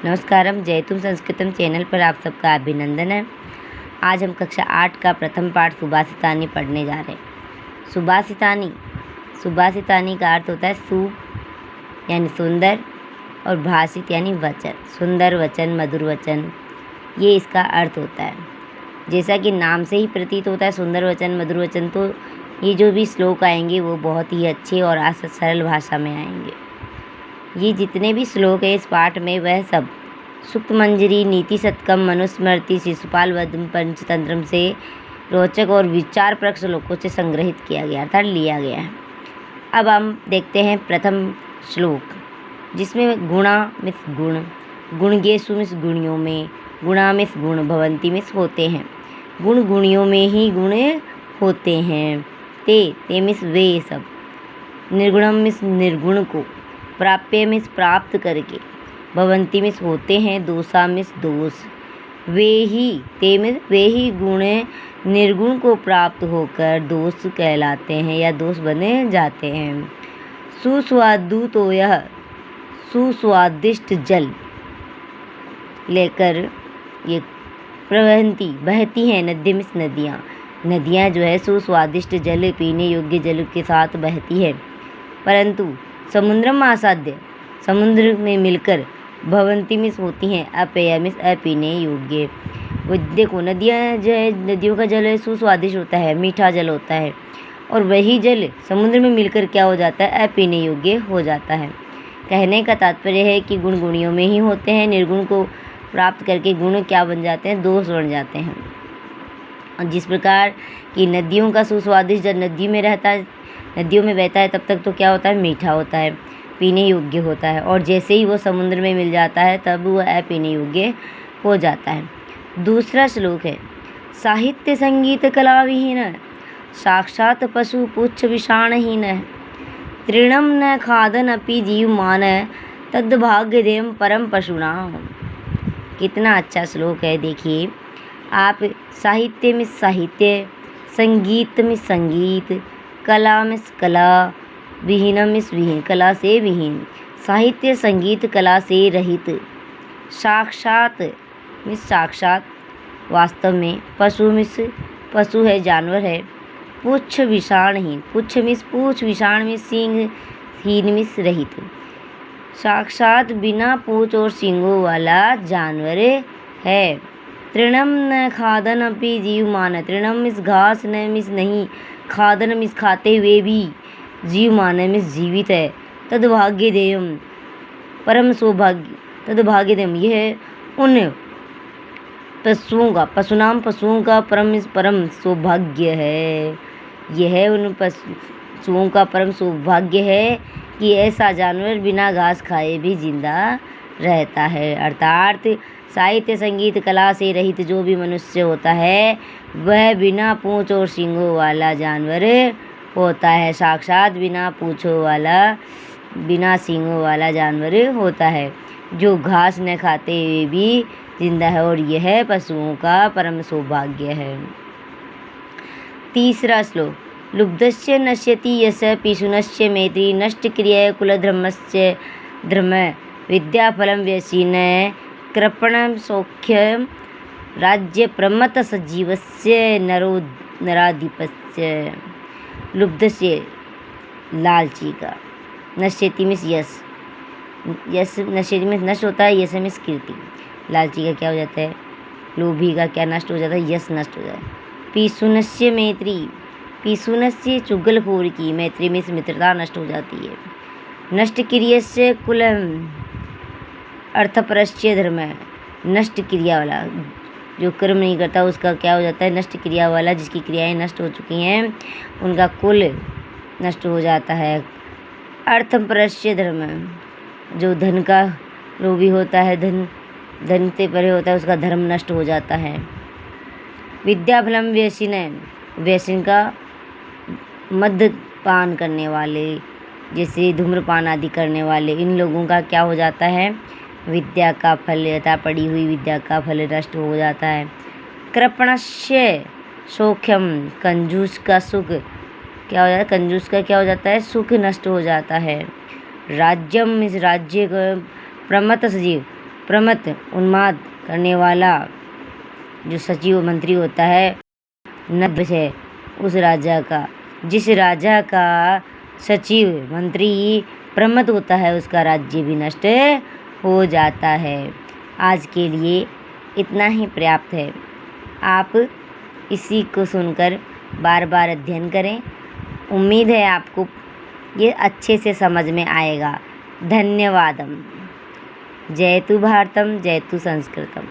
नमस्कारम, जयतुम संस्कृतम channel पर आप सबका अभिनंदन है। आज हम कक्षा 8 का प्रथम पाठ सुभाषितानी पढ़ने जा रहे हैं। सुभाषितानी का अर्थ होता है सुभ यानी सुंदर और भाषित यानी वचन, सुंदर वचन, मधुर वचन, ये इसका अर्थ होता है। जैसा कि नाम से ही प्रतीत होता है सुंदर वचन, मधुर वचन, तो ये जो भी श्लोक आएंगे वो बहुत ही अच्छे और सरल भाषा में आएंगे। ये जितने भी श्लोक है इस पाठ में वह सब सुक्त मंजरी, नीति शतकम, मनुस्मृति, शिशुपाल वध पंचतंत्रम से रोचक और विचारप्रक श्लोकों से संग्रहित किया गया अर्थात लिया गया है। अब हम देखते हैं प्रथम श्लोक, जिसमें गुणा मिस गुण, गुणगेषु मिस गुणियों में, गुणा मिस गुण, भवंती मिस होते हैं, गुण गुणियों में ही गुण होते हैं, ते मिस वे सब, निर्गुणम मिस निर्गुण को, प्राप्य मिस प्राप्त करके, भवंती मिस होते हैं, दोषा मिस दोष, वे ही गुण निर्गुण को प्राप्त होकर दोष कहलाते हैं या दोष बने जाते हैं। सुस्वादु तो यह सुस्वादिष्ट जल लेकर ये प्रवहंती बहती हैं, नदी मिस नदियाँ जो है सुस्वादिष्ट जल पीने योग्य जल के साथ बहती है, परंतु समुद्रम आसाध्य समुद्र में मिलकर भवंती मिस होती हैं, अपेय मिस अपीने योग्य। वो देखो नदियाँ जो है, नदियों का जल है सुस्वादिष्ट होता है, मीठा जल होता है, और वही जल समुद्र में मिलकर क्या हो जाता है, अपीने योग्य हो जाता है। कहने का तात्पर्य है कि गुण गुणियों में ही होते हैं, निर्गुण को प्राप्त करके गुण क्या बन जाते हैं, दोष बन जाते हैं। और जिस प्रकार की नदियों का सुस्वादिष्ट जल नदियों में बहता है तब तक तो क्या होता है, मीठा होता है, पीने योग्य होता है, और जैसे ही वो समुद्र में मिल जाता है तब वह अपीने योग्य हो जाता है। दूसरा श्लोक है, साहित्य संगीत कला विहीन, साक्षात पशु पुच्छ विषाणहीन, तृणम न खादन अपि जीवमान, तद्भाग्यदेयं परम पशुनाम। कितना अच्छा श्लोक है। देखिए आप, साहित्य में साहित्य, संगीत में संगीत, कला में कला, विहीनम मिस विहीन, कला से विहीन, साहित्य संगीत कला से रहित, साक्षात मिस साक्षात वास्तव में, पशु मिस पशु है, जानवर है, पुच्छ विषाणहीन, पुच्छ मिस पूछ, विषाण मिस सींग, हीन मिस रहित, साक्षात बिना पूछ और सींगों वाला जानवर है। तृणम न खादन अपि जीवमान, तृणम मिस घास, न मिस नहीं, खादन मिस खाते हुए भी, जीवमान मिस जीवित है, तद्भाग्यदेयम परम सौभाग्य, तद्भाग्यदेयम यह उन पशुओं का परम सौभाग्य है, यह उन पशुओं का परम सौभाग्य है कि ऐसा जानवर बिना घास खाए भी जिंदा रहता है। अर्थात साहित्य संगीत कला से रहित जो भी मनुष्य होता है वह बिना पूंछ और सींगों वाला जानवर होता है, साक्षात बिना पूंछों वाला, बिना सींगों वाला जानवर होता है, जो घास न खाते हुए भी जिंदा है, और यह पशुओं का परम सौभाग्य है। तीसरा श्लोक, लुब्धस्य नश्यति यश पिशुनस्य मैत्री, नष्ट क्रिया कुलधर्मस्य धर्म, विद्याफलं व्यसीन, कृपणं सौख्यं राज्य प्रमत सजीवस्य नराधिपस्य। लुब्धस्य लालची का, नश्यति मिस यश नश्यति में नष्ट होता है, यश मिस कीर्ति, लालची का क्या हो जाता है, लोभी का क्या नष्ट हो जाता है, यश नष्ट हो जाता है। पिशुनस्य मैत्री, पिशुनस्य चुगलखोर की, मैत्री में मित्रता नष्ट हो जाती है। नष्ट क्रियस्य कुलम, अर्थपरस्य धर्म, नष्ट क्रिया वाला जो कर्म नहीं करता उसका क्या हो जाता है, नष्ट क्रिया वाला, जिसकी क्रियाएं नष्ट हो चुकी हैं उनका कुल नष्ट हो जाता है। अर्थपरस्य धर्म, जो धन का लोभी होता है, धन से परे होता है, उसका धर्म नष्ट हो जाता है। विद्याफलम व्यसीन, व्यसन का मद्यपान करने वाले, जैसे धूम्रपान आदि करने वाले, इन लोगों का क्या हो जाता है, विद्या का फल अथा पड़ी हुई विद्या का फल नष्ट हो जाता है। कृपणस्य सौख्यम, कंजूस का सुख क्या हो जाता है, कंजूस का क्या हो जाता है, सुख नष्ट हो जाता है। राज्यम, इस राज्य का प्रमत सजीव, प्रमत्त उन्माद करने वाला जो सचिव मंत्री होता है नष्ट है उस राजा का। जिस राजा का सचिव मंत्री प्रमत्त होता है उसका राज्य भी नष्ट हो जाता है। आज के लिए इतना ही पर्याप्त है। आप इसी को सुनकर बार बार अध्ययन करें। उम्मीद है आपको ये अच्छे से समझ में आएगा। धन्यवादम। जयतु भारतम जयतु संस्कृतम।